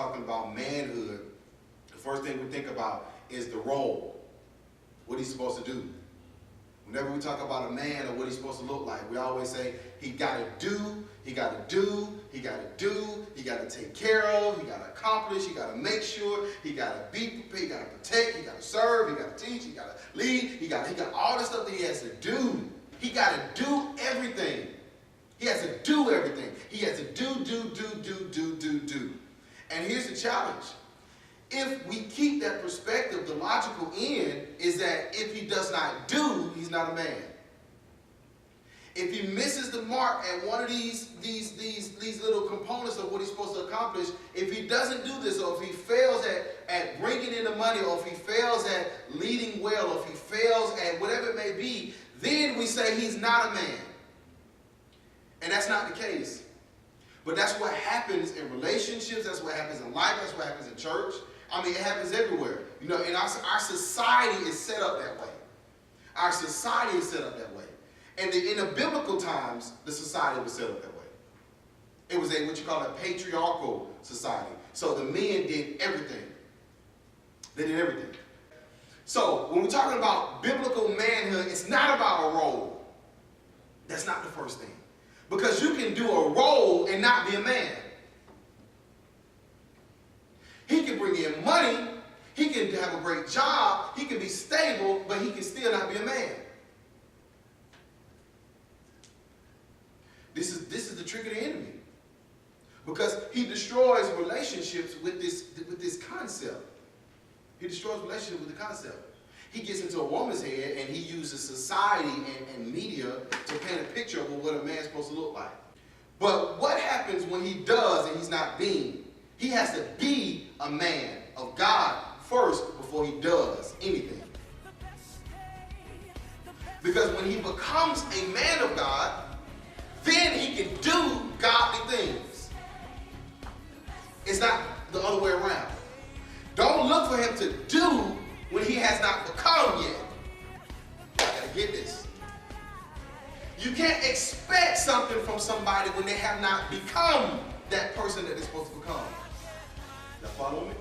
talking about manhood, the first thing we think about is the role. What he's supposed to do. Whenever we talk about a man or what he's supposed to look like, we always say he got to do, he got to do, he got to do, he got to take care of, he got to accomplish, he got to make sure, he got to be prepared, he got to protect, he got to serve, he got to teach, he got to lead, he got all the stuff that he has to do. He got to do everything. He has to do everything. He has to do. And here's the challenge. If we keep that perspective, the logical end is that if he does not do, he's not a man. If he misses the mark at one of these little components of what he's supposed to accomplish, if he doesn't do this, or if he fails at bringing in the money, or if he fails at leading well, or if he fails at whatever it may be, then we say he's not a man. And that's not the case. But that's what happens in relationships, that's what happens in life, that's what happens in church. I mean, it happens everywhere. You know, and our society is set up that way. Our society is set up that way. And in the biblical times, the society was set up that way. It was what you call a patriarchal society. So the men did everything. They did everything. So when we're talking about biblical manhood, it's not about a role. That's not the first thing. Because you can do a role and not be a man. He can bring in money, he can have a great job, he can be stable, but he can still not be a man. This is the trick of the enemy. Because he destroys relationships with this concept. He destroys relationships with the concept. He gets into a woman's head and he uses society and media to paint a picture of what a man's supposed to look like. But what happens when he does and he's not being? He has to be a man of God first before he does anything. Because when he becomes a man of God, then he can do godly things. It's not the other way around. Don't look for him to do when he has not become yet. I gotta get this. You can't expect something from somebody when they have not become that person that they're supposed to become. Y'all follow me?